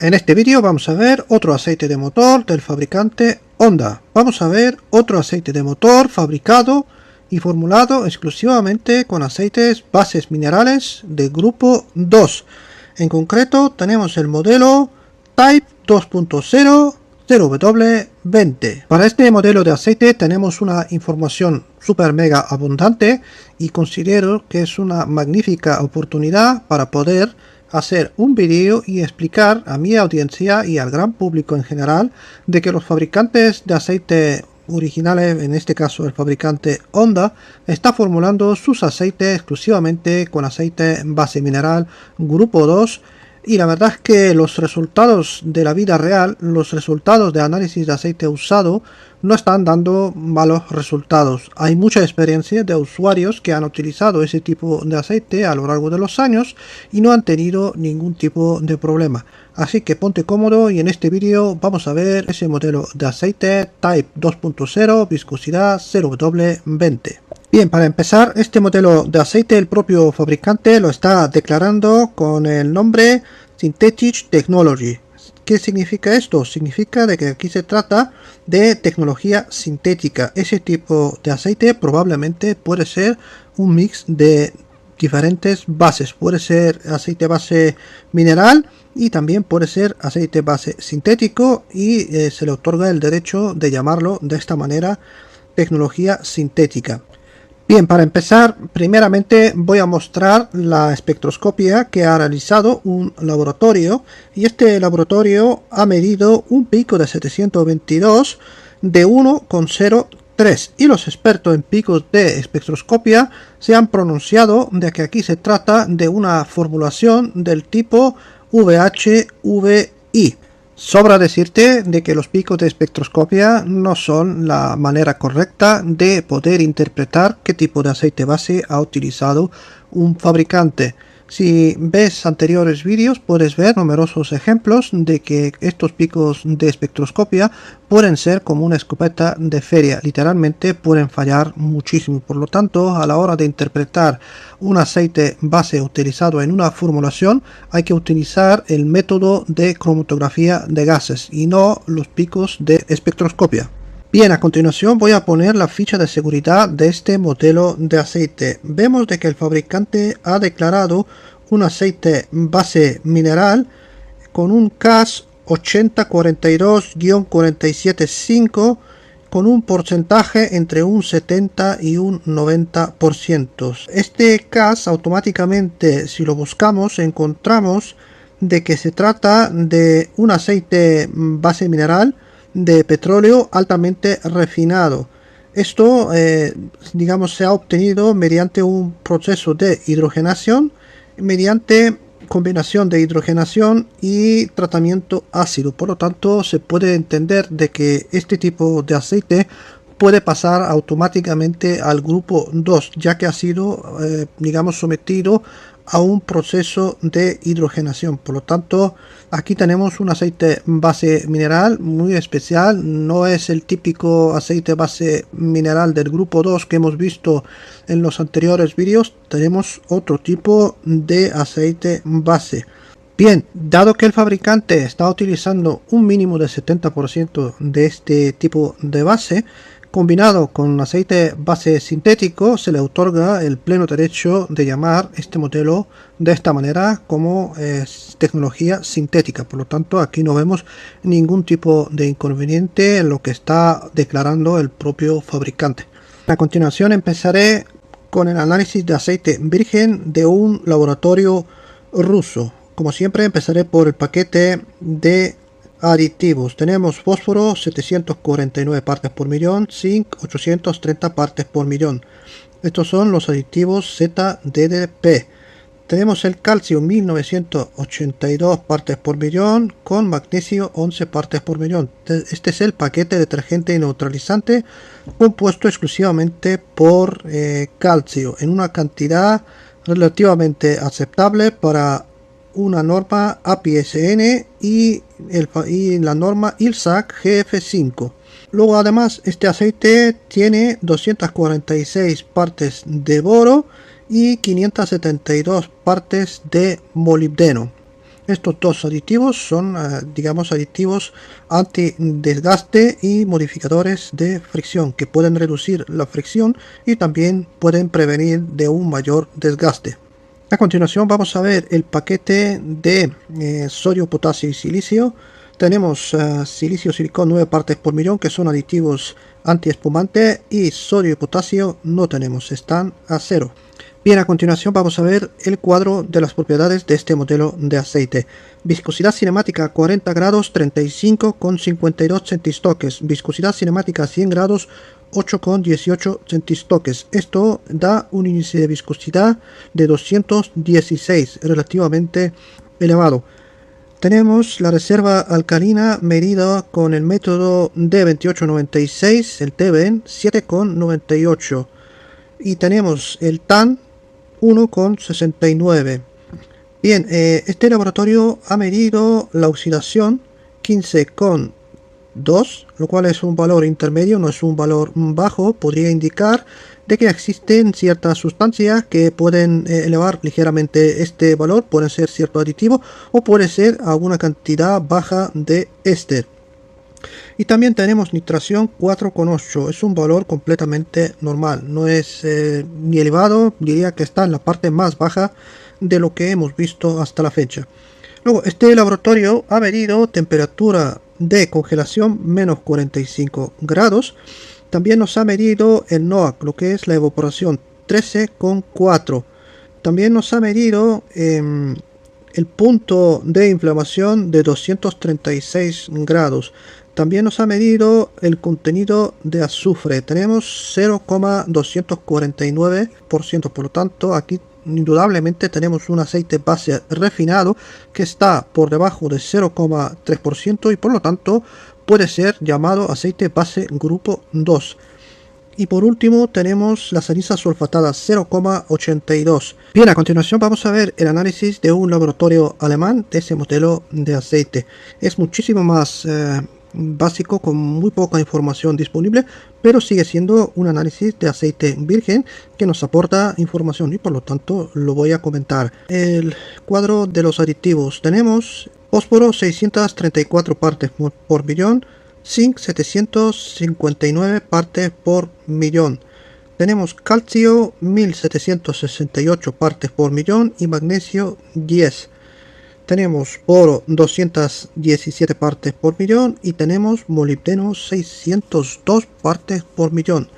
En este vídeo vamos a ver otro aceite de motor del fabricante Honda. Vamos a ver otro aceite de motor fabricado y formulado exclusivamente con aceites bases minerales de grupo 2. En concreto tenemos el modelo Type 2.0 0W20. Para este modelo de aceite tenemos una información super mega abundante y considero que es una magnífica oportunidad para poder hacer un vídeo y explicar a mi audiencia y al gran público en general de que los fabricantes de aceite originales, en este caso el fabricante Honda, está formulando sus aceites exclusivamente con aceite base mineral grupo 2. Y la verdad es que los resultados de la vida real, los resultados de análisis de aceite usado, no están dando malos resultados. Hay mucha experiencia de usuarios que han utilizado ese tipo de aceite a lo largo de los años y no han tenido ningún tipo de problema. Así que ponte cómodo y en este vídeo vamos a ver ese modelo de aceite Type 2.0 viscosidad 0W20. Bien, para empezar, este modelo de aceite el propio fabricante lo está declarando con el nombre Synthetic Technology. ¿Qué significa esto? Significa de que aquí se trata de tecnología sintética. Ese tipo de aceite probablemente puede ser un mix de diferentes bases. Puede ser aceite base mineral y también puede ser aceite base sintético y se le otorga el derecho de llamarlo de esta manera tecnología sintética. Bien, para empezar, primeramente voy a mostrar la espectroscopia que ha realizado un laboratorio y este laboratorio ha medido un pico de 722 de 1,03 y los expertos en picos de espectroscopia se han pronunciado de que aquí se trata de una formulación del tipo VHVI. Sobra decirte de que los picos de espectroscopia no son la manera correcta de poder interpretar qué tipo de aceite base ha utilizado un fabricante. Si ves anteriores vídeos puedes ver numerosos ejemplos de que estos picos de espectroscopia pueden ser como una escopeta de feria, literalmente pueden fallar muchísimo. Por lo tanto, a la hora de interpretar un aceite base utilizado en una formulación hay que utilizar el método de cromatografía de gases y no los picos de espectroscopia. Bien, a continuación voy a poner la ficha de seguridad de este modelo de aceite. Vemos de que el fabricante ha declarado un aceite base mineral con un CAS 8042-475 con un porcentaje entre un 70 y un 90%. Este CAS automáticamente, si lo buscamos, encontramos de que se trata de un aceite base mineral de petróleo altamente refinado. Esto digamos se ha obtenido mediante un proceso de hidrogenación, mediante combinación de hidrogenación y tratamiento ácido. Por lo tanto, se puede entender de que este tipo de aceite puede pasar automáticamente al grupo 2, ya que ha sido digamos sometido a un proceso de hidrogenación. Por lo tanto, aquí tenemos un aceite base mineral muy especial. No es el típico aceite base mineral del grupo 2 que hemos visto en los anteriores vídeos. Tenemos otro tipo de aceite base. Bien, dado que el fabricante está utilizando un mínimo de 70% de este tipo de base, combinado con aceite base sintético, se le otorga el pleno derecho de llamar este modelo de esta manera como tecnología sintética. Por lo tanto, aquí no vemos ningún tipo de inconveniente en lo que está declarando el propio fabricante. A continuación empezaré con el análisis de aceite virgen de un laboratorio ruso. Como siempre, empezaré por el paquete de aditivos. Tenemos fósforo 749 partes por millón, zinc 830 partes por millón. Estos son los aditivos ZDDP. Tenemos el calcio 1982 partes por millón con magnesio 11 partes por millón. Este es el paquete detergente y neutralizante compuesto exclusivamente por calcio en una cantidad relativamente aceptable para una norma API-SN y la norma ILSAC GF5. Luego además este aceite tiene 246 partes de boro y 572 partes de molibdeno. Estos dos aditivos son, digamos, aditivos anti-desgaste y modificadores de fricción que pueden reducir la fricción y también pueden prevenir de un mayor desgaste. A continuación vamos a ver el paquete de sodio, potasio y silicio. Tenemos silicio, silicón 9 partes por millón, que son aditivos antiespumante, y sodio y potasio no tenemos, están a 0. Bien, a continuación vamos a ver el cuadro de las propiedades de este modelo de aceite. Viscosidad cinemática 40 grados 35,52 centistoques. Viscosidad cinemática 100 grados 8,18 centistoques. Esto da un índice de viscosidad de 216, relativamente elevado. Tenemos la reserva alcalina medida con el método D2896, el TBN 7,98. Y tenemos el TAN 1,69. Bien, este laboratorio ha medido la oxidación 15,2, lo cual es un valor intermedio, no es un valor bajo. Podría indicar de que existen ciertas sustancias que pueden elevar ligeramente este valor, pueden ser cierto aditivo o puede ser alguna cantidad baja de éster. Y también tenemos nitración 4,8, es un valor completamente normal, no es ni elevado, diría que está en la parte más baja de lo que hemos visto hasta la fecha. Luego, este laboratorio ha medido temperatura de congelación menos 45 grados, también nos ha medido el NOAC, lo que es la evaporación 13,4, también nos ha medido el punto de inflamación de 236 grados. También nos ha medido el contenido de azufre. Tenemos 0,249%. Por lo tanto, aquí indudablemente tenemos un aceite base refinado que está por debajo de 0,3% y por lo tanto puede ser llamado aceite base grupo 2. Y por último tenemos la ceniza sulfatada 0,82. Bien, a continuación vamos a ver el análisis de un laboratorio alemán de ese modelo de aceite. Es muchísimo más básico, con muy poca información disponible, pero sigue siendo un análisis de aceite virgen que nos aporta información y por lo tanto lo voy a comentar. El cuadro de los aditivos: tenemos fósforo 634 partes por millón, zinc 759 partes por millón, tenemos calcio 1768 partes por millón y magnesio 10. Tenemos boro 217 partes por millón y tenemos molibdeno 602 partes por millón.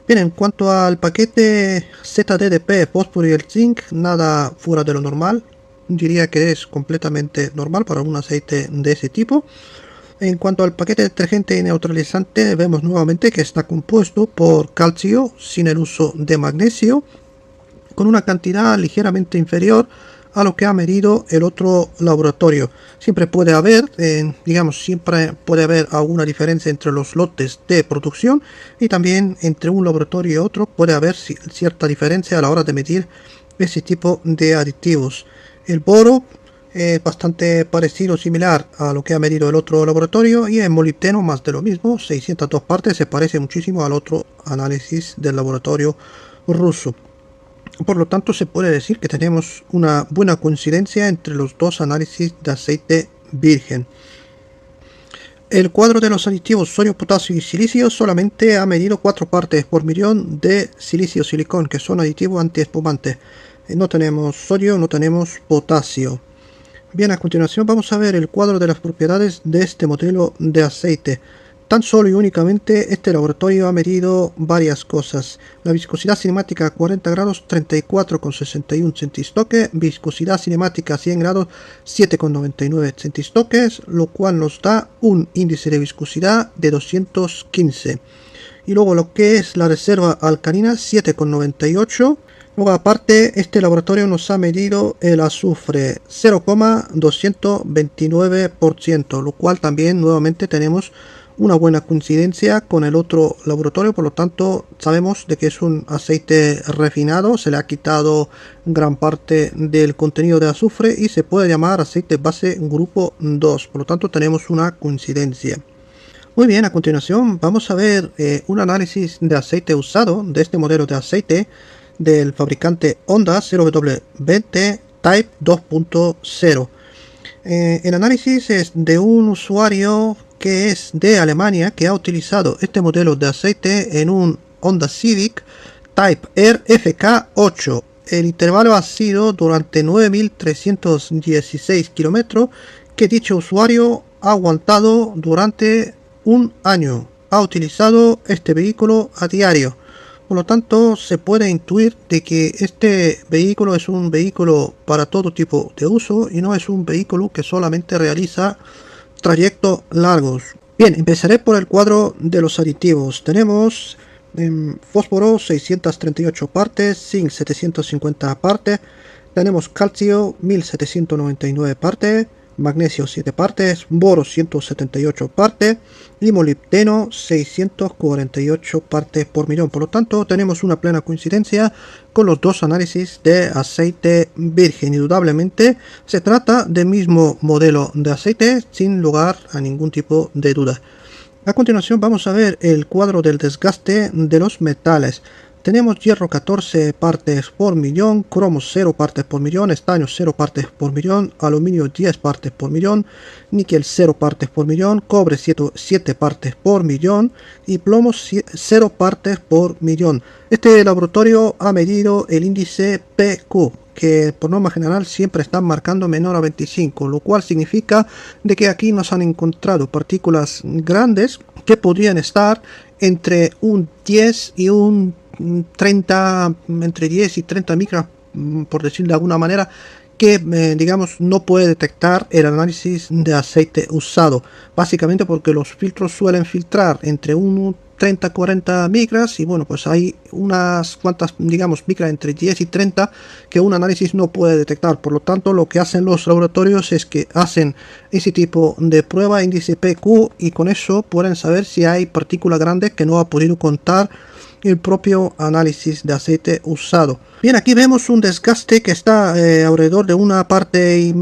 Bien, en cuanto al paquete ZDDP, fósforo y el zinc, nada fuera de lo normal. Diría que es completamente normal para un aceite de ese tipo. En cuanto al paquete detergente y neutralizante, vemos nuevamente que está compuesto por calcio sin el uso de magnesio, con una cantidad ligeramente inferior a lo que ha medido el otro laboratorio. Siempre puede haber, siempre puede haber alguna diferencia entre los lotes de producción y también entre un laboratorio y otro puede haber cierta diferencia a la hora de medir ese tipo de aditivos. El boro es bastante parecido, similar a lo que ha medido el otro laboratorio, y el molibdeno más de lo mismo, 602 partes, se parece muchísimo al otro análisis del laboratorio ruso. Por lo tanto, se puede decir que tenemos una buena coincidencia entre los dos análisis de aceite virgen. El cuadro de los aditivos sodio, potasio y silicio solamente ha medido 4 partes por millón de silicio silicón, que son aditivos antiespumantes. No tenemos sodio, no tenemos potasio. Bien, a continuación vamos a ver el cuadro de las propiedades de este modelo de aceite. Tan solo y únicamente este laboratorio ha medido varias cosas. La viscosidad cinemática a 40 grados 34,61 centistoques, viscosidad cinemática a 100 grados 7,99 centistoques, lo cual nos da un índice de viscosidad de 215. Y luego lo que es la reserva alcalina 7,98. Luego aparte, este laboratorio nos ha medido el azufre 0,229%, lo cual también nuevamente tenemos una buena coincidencia con el otro laboratorio. Por lo tanto, sabemos de que es un aceite refinado, se le ha quitado gran parte del contenido de azufre y se puede llamar aceite base grupo 2. Por lo tanto, tenemos una coincidencia. Muy bien, a continuación vamos a ver un análisis de aceite usado de este modelo de aceite del fabricante Honda 0W20 Type 2.0. El análisis es de un usuario que es de Alemania, que ha utilizado este modelo de aceite en un Honda Civic Type R FK8. El intervalo ha sido durante 9.316 kilómetros, que dicho usuario ha aguantado durante un año. Ha utilizado este vehículo a diario. Por lo tanto, se puede intuir de que este vehículo es un vehículo para todo tipo de uso y no es un vehículo que solamente realiza trayectos largos. Bien, empezaré por el cuadro de los aditivos. Tenemos fósforo 638 partes, zinc 750 partes, tenemos calcio 1799 partes, magnesio 7 partes, boro 178 partes y molibdeno 648 partes por millón. Por lo tanto, tenemos una plena coincidencia con los dos análisis de aceite virgen. Indudablemente se trata del mismo modelo de aceite, sin lugar a ningún tipo de duda. A continuación vamos a ver el cuadro del desgaste de los metales. Tenemos hierro 14 partes por millón, cromo 0 partes por millón, estaño 0 partes por millón, aluminio 10 partes por millón, níquel 0 partes por millón, cobre 7 partes por millón y plomo 0 partes por millón. Este laboratorio ha medido el índice PQ, que por norma general siempre están marcando menor a 25, lo cual significa de que aquí nos han encontrado partículas grandes que podrían estar entre un 10 y un 30, entre 10 y 30 micras, por decirlo de alguna manera, que digamos no puede detectar el análisis de aceite usado, básicamente porque los filtros suelen filtrar entre un 30-40 micras y bueno, pues hay unas cuantas, digamos, micras entre 10 y 30 que un análisis no puede detectar. Por lo tanto, lo que hacen los laboratorios es que hacen ese tipo de prueba, índice PQ, y con eso pueden saber si hay partículas grandes que no ha podido contar el propio análisis de aceite usado. Bien, aquí vemos un desgaste que está alrededor de una parte y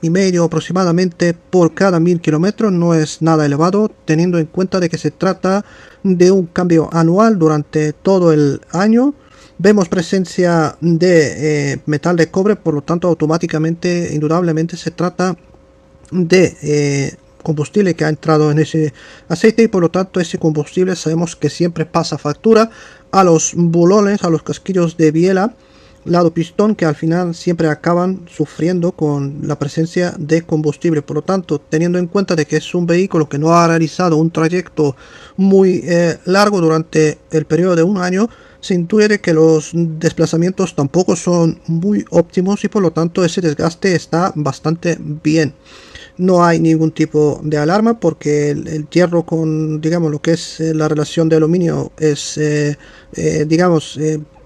medio aproximadamente por cada 1000 kilómetros. No es nada elevado, teniendo en cuenta de que se trata de un cambio anual durante todo el año. Vemos presencia de metal de cobre, por lo tanto automáticamente, indudablemente se trata de combustible que ha entrado en ese aceite, y por lo tanto ese combustible sabemos que siempre pasa factura a los bulones, a los casquillos de biela lado pistón, que al final siempre acaban sufriendo con la presencia de combustible. Por lo tanto, teniendo en cuenta de que es un vehículo que no ha realizado un trayecto muy largo durante el periodo de un año, se intuye que los desplazamientos tampoco son muy óptimos y por lo tanto ese desgaste está bastante bien. No hay ningún tipo de alarma porque el hierro con, digamos, lo que es la relación de aluminio es,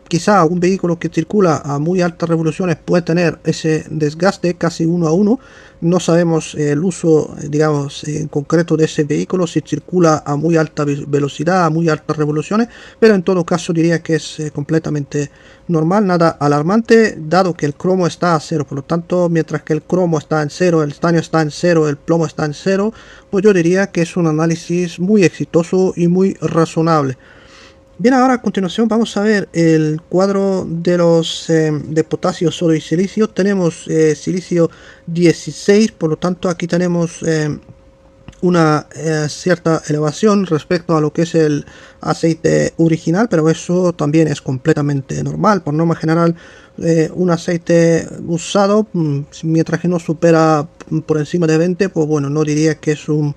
quizá un vehículo que circula a muy altas revoluciones puede tener ese desgaste casi 1 a 1. No sabemos el uso, digamos, en concreto de ese vehículo, si circula a muy alta velocidad, a muy altas revoluciones, pero en todo caso diría que es completamente normal, nada alarmante, dado que el cromo está a 0. Por lo tanto, mientras que el cromo está en 0, el estaño está en 0, el plomo está en 0, pues yo diría que es un análisis muy exitoso y muy razonable. Bien, ahora a continuación vamos a ver el cuadro de los de potasio, sodio y silicio. Tenemos silicio 16, por lo tanto aquí tenemos una cierta elevación respecto a lo que es el aceite original, pero eso también es completamente normal. Por norma general, un aceite usado, mientras que no supera por encima de 20, pues bueno, no diría que es un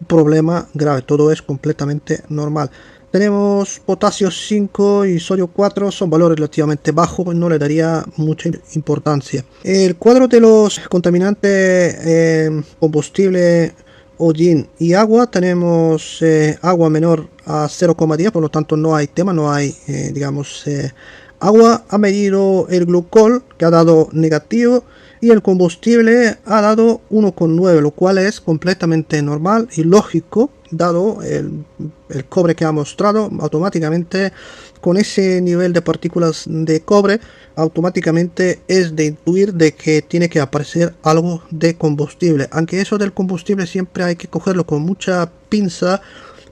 problema grave, todo es completamente normal. Tenemos potasio 5 y sodio 4, son valores relativamente bajos, no le daría mucha importancia. El cuadro de los contaminantes combustible, hollín y agua, tenemos agua menor a 0,10, por lo tanto no hay tema, no hay, agua. Ha medido el glucol, que ha dado negativo, y el combustible ha dado 1,9, lo cual es completamente normal y lógico, dado el cobre que ha mostrado. Automáticamente, con ese nivel de partículas de cobre, automáticamente es de intuir de que tiene que aparecer algo de combustible, aunque eso del combustible siempre hay que cogerlo con mucha pinza,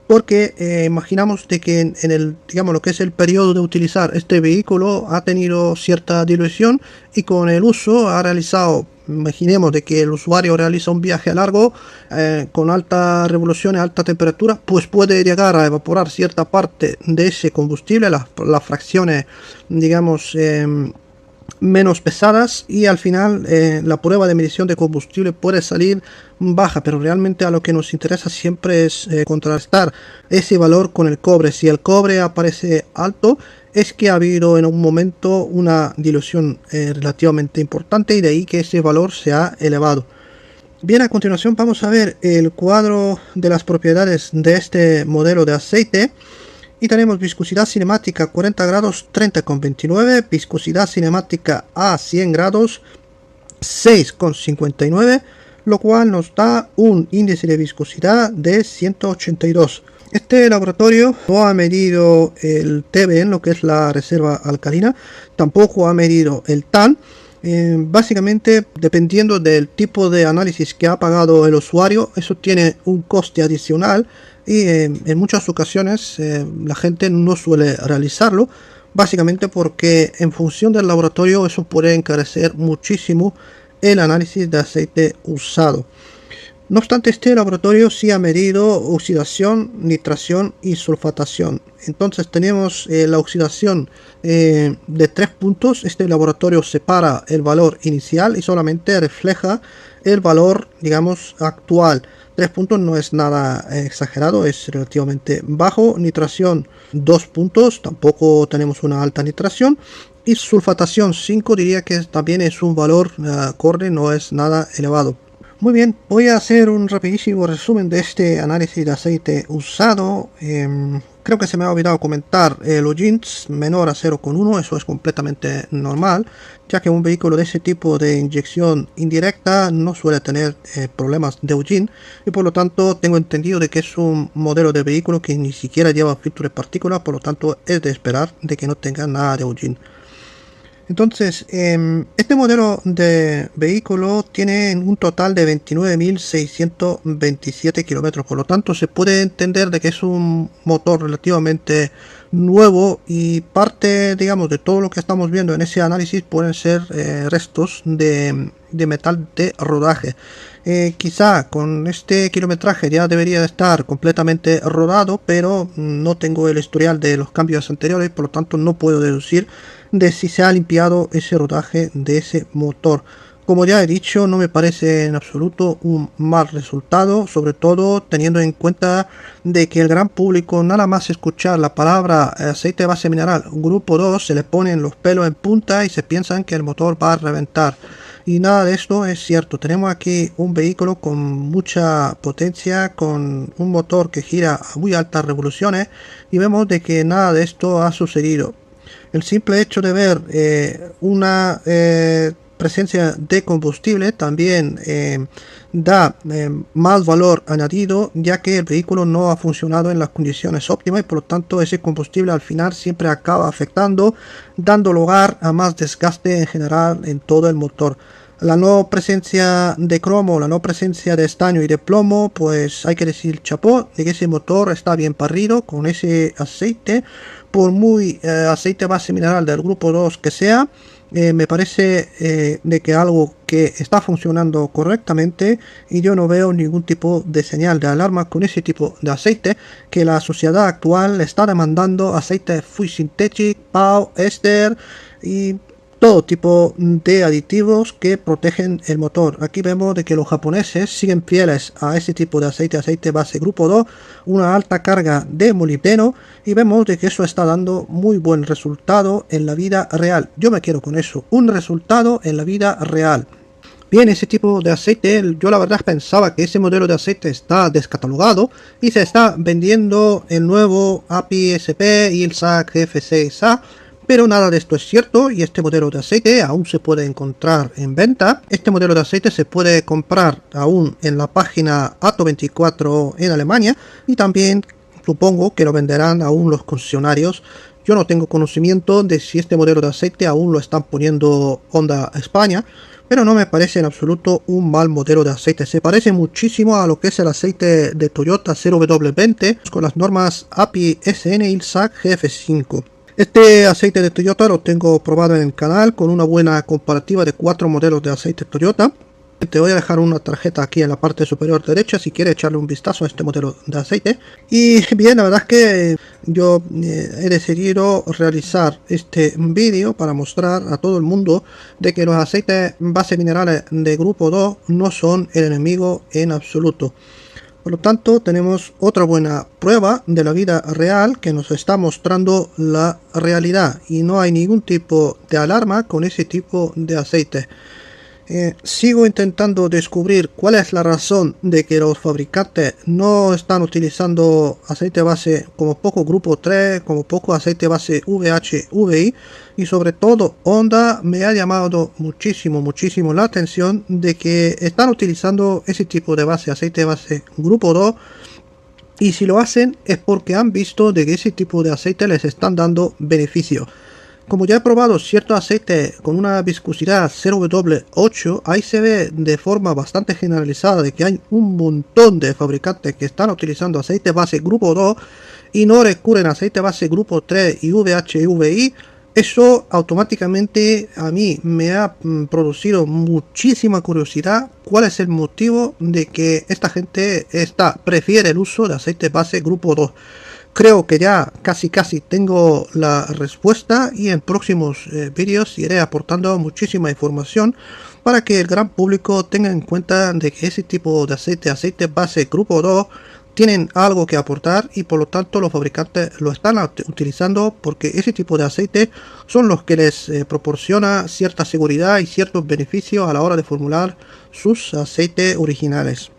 porque imaginamos de que en el, digamos, lo que es el periodo de utilizar este vehículo ha tenido cierta dilución y con el uso ha realizado imaginemos de que el usuario realiza un viaje largo con alta revolución y alta temperatura, pues puede llegar a evaporar cierta parte de ese combustible, las fracciones, digamos, menos pesadas, y al final la prueba de medición de combustible puede salir baja, pero realmente a lo que nos interesa siempre es contrastar ese valor con el cobre. Si el cobre aparece alto, es que ha habido en un momento una dilución relativamente importante, y de ahí que ese valor se ha elevado. Bien, a continuación vamos a ver el cuadro de las propiedades de este modelo de aceite. Y tenemos viscosidad cinemática 40 grados 30,29, viscosidad cinemática a 100 grados 6,59, lo cual nos da un índice de viscosidad de 182. Este laboratorio no ha medido el TBN, lo que es la reserva alcalina, tampoco ha medido el TAN. Básicamente, dependiendo del tipo de análisis que ha pagado el usuario, eso tiene un coste adicional, y en muchas ocasiones la gente no suele realizarlo, básicamente porque en función del laboratorio eso puede encarecer muchísimo el análisis de aceite usado. No obstante, este laboratorio sí ha medido oxidación, nitración y sulfatación. Entonces tenemos la oxidación de 3 puntos. Este laboratorio separa el valor inicial y solamente refleja el valor, digamos, actual. 3 puntos no es nada exagerado, es relativamente bajo. Nitración 2 puntos, tampoco tenemos una alta nitración. Y sulfatación 5, diría que también es un valor acorde, no es nada elevado. Muy bien, voy a hacer un rapidísimo resumen de este análisis de aceite usado. Creo que se me ha olvidado comentar el Hoggins menor a 0,1, eso es completamente normal, ya que un vehículo de ese tipo de inyección indirecta no suele tener problemas de Hoggins, y por lo tanto tengo entendido de que es un modelo de vehículo que ni siquiera lleva filtro de partículas, por lo tanto es de esperar de que no tenga nada de Hoggins. Entonces, este modelo de vehículo tiene un total de 29.627 kilómetros, por lo tanto se puede entender de que es un motor relativamente nuevo, y parte, digamos, de todo lo que estamos viendo en ese análisis pueden ser restos de metal de rodaje. Quizá con este kilometraje ya debería de estar completamente rodado, pero no tengo el historial de los cambios anteriores, por lo tanto no puedo deducir de si se ha limpiado ese rodaje de ese motor. Como ya he dicho, no me parece en absoluto un mal resultado, sobre todo teniendo en cuenta de que el gran público, nada más escuchar la palabra aceite de base mineral grupo 2, se le ponen los pelos en punta y se piensan que el motor va a reventar. Y nada de esto es cierto. Tenemos aquí un vehículo con mucha potencia, con un motor que gira a muy altas revoluciones, y vemos de que nada de esto ha sucedido. El simple hecho de ver una presencia de combustible también da más valor añadido, ya que el vehículo no ha funcionado en las condiciones óptimas, y por lo tanto ese combustible al final siempre acaba afectando, dando lugar a más desgaste en general en todo el motor. La no presencia de cromo, la no presencia de estaño y de plomo, pues hay que decir chapó de que ese motor está bien parrido con ese aceite. Por muy aceite base mineral del grupo 2 que sea, me parece de que algo que está funcionando correctamente, y yo no veo ningún tipo de señal de alarma con ese tipo de aceite, que la sociedad actual está demandando aceite Full Synthetic, PAO, éster y todo tipo de aditivos que protegen el motor. Aquí vemos de que los japoneses siguen fieles a ese tipo de aceite base grupo 2, una alta carga de molibdeno, y vemos de que eso está dando muy buen resultado en la vida real. Yo me quiero con eso, un resultado en la vida real. Bien, ese tipo de aceite, yo la verdad pensaba que ese modelo de aceite está descatalogado y se está vendiendo el nuevo API SP y el SAC GF6A, pero nada de esto es cierto, y este modelo de aceite aún se puede encontrar en venta. Este modelo de aceite se puede comprar aún en la página Ato24 en Alemania, y también supongo que lo venderán aún los concesionarios. Yo no tengo conocimiento de si este modelo de aceite aún lo están poniendo Honda España, pero no me parece en absoluto un mal modelo de aceite. Se parece muchísimo a lo que es el aceite de Toyota 0W20 con las normas API SN y SAC GF5. Este aceite de Toyota lo tengo probado en el canal con una buena comparativa de 4 modelos de aceite Toyota. Te voy a dejar una tarjeta aquí en la parte superior derecha si quieres echarle un vistazo a este modelo de aceite. Y bien, la verdad es que yo he decidido realizar este vídeo para mostrar a todo el mundo de que los aceites base minerales de grupo 2 no son el enemigo en absoluto. Por lo tanto, tenemos otra buena prueba de la vida real que nos está mostrando la realidad y no hay ningún tipo de alarma con ese tipo de aceite. Sigo intentando descubrir cuál es la razón de que los fabricantes no están utilizando aceite base como poco grupo 3, como poco aceite base VH, VI, y sobre todo Honda me ha llamado muchísimo la atención de que están utilizando ese tipo de base, aceite base grupo 2, y si lo hacen es porque han visto de que ese tipo de aceite les están dando beneficio. Como ya he probado cierto aceite con una viscosidad 0W8, ahí se ve de forma bastante generalizada de que hay un montón de fabricantes que están utilizando aceite base grupo 2 y no recurren a aceite base grupo 3 y VH y VI. Eso automáticamente a mí me ha producido muchísima curiosidad cuál es el motivo de que esta gente prefiere el uso de aceite base grupo 2. Creo que ya casi tengo la respuesta y en próximos vídeos iré aportando muchísima información para que el gran público tenga en cuenta de que ese tipo de aceite base grupo 2 tienen algo que aportar y por lo tanto los fabricantes lo están utilizando porque ese tipo de aceite son los que les proporciona cierta seguridad y ciertos beneficios a la hora de formular sus aceites originales.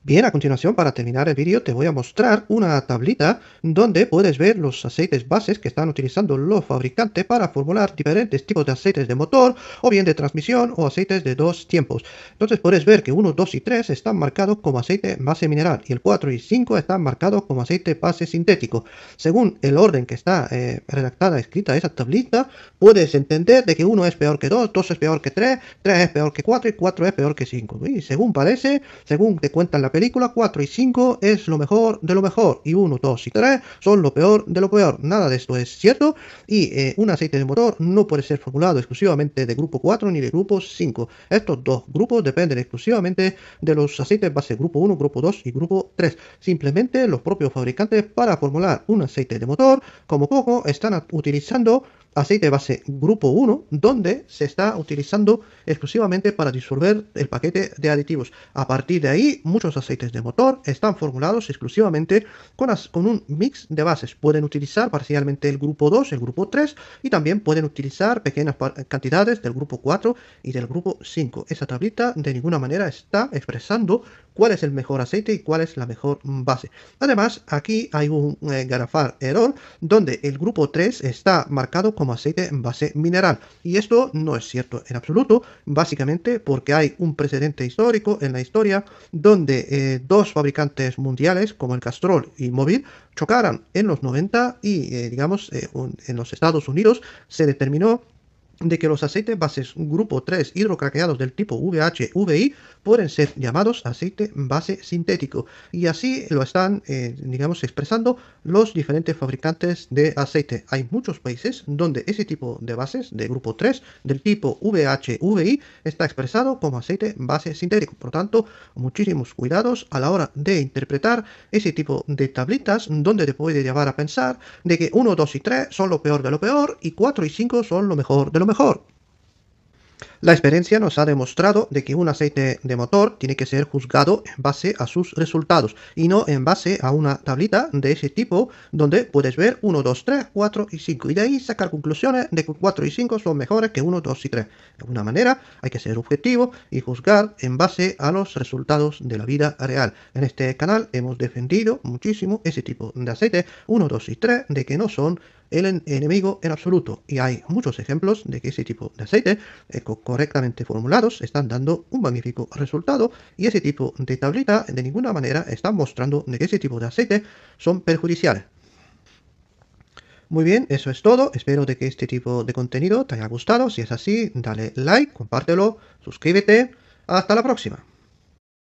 Bien, a continuación, para terminar el vídeo, te voy a mostrar una tablita donde puedes ver los aceites bases que están utilizando los fabricantes para formular diferentes tipos de aceites de motor, o bien de transmisión, o aceites de dos tiempos. Entonces puedes ver que 1, 2 y 3 están marcados como aceite base mineral, y el 4 y 5 están marcados como aceite base sintético. Según el orden que está redactada, escrita esa tablita, puedes entender de que 1 es peor que 2, 2 es peor que 3, 3 es peor que 4 y 4 es peor que 5. Y según parece, según te cuentan la película, 4 y 5 es lo mejor de lo mejor y 1, 2 y 3 son lo peor de lo peor. Nada de esto es cierto y un aceite de motor no puede ser formulado exclusivamente de grupo 4 ni de grupo 5. Estos dos grupos dependen exclusivamente de los aceites base grupo 1, grupo 2 y grupo 3. Simplemente los propios fabricantes para formular un aceite de motor como poco están utilizando aceite base grupo 1, donde se está utilizando exclusivamente para disolver el paquete de aditivos. A partir de ahí, muchos aceites de motor están formulados exclusivamente con un mix de bases. Pueden utilizar parcialmente el grupo 2, el grupo 3 y también pueden utilizar pequeñas cantidades del grupo 4 y del grupo 5. Esa tablita de ninguna manera está expresando cuál es el mejor aceite y cuál es la mejor base. Además, aquí hay un garrafal error donde el grupo 3 está marcado como aceite base mineral y esto no es cierto en absoluto, básicamente porque hay un precedente histórico en la historia donde dos fabricantes mundiales como el Castrol y Mobil chocaran en los 90 y en los Estados Unidos se determinó de que los aceites bases grupo 3 hidrocraqueados del tipo VH, VI pueden ser llamados aceite base sintético y así lo están expresando los diferentes fabricantes de aceite. Hay muchos países donde ese tipo de bases de grupo 3 del tipo VH, VI está expresado como aceite base sintético. Por lo tanto, muchísimos cuidados a la hora de interpretar ese tipo de tablitas donde te puede llevar a pensar de que 1, 2 y 3 son lo peor de lo peor y 4 y 5 son lo mejor de lo mejor. La experiencia nos ha demostrado de que un aceite de motor tiene que ser juzgado en base a sus resultados y no en base a una tablita de ese tipo donde puedes ver 1, 2, 3, 4 y 5 y de ahí sacar conclusiones de que 4 y 5 son mejores que 1, 2 y 3. De alguna manera hay que ser objetivo y juzgar en base a los resultados de la vida real. En este canal hemos defendido muchísimo ese tipo de aceite 1, 2 y 3 de que no son el enemigo en absoluto y hay muchos ejemplos de que ese tipo de aceite correctamente formulados están dando un magnífico resultado y ese tipo de tablita de ninguna manera están mostrando de que ese tipo de aceite son perjudiciales. Muy bien, eso es todo. Espero de que este tipo de contenido te haya gustado. Si es así, dale like, compártelo, suscríbete. Hasta la próxima.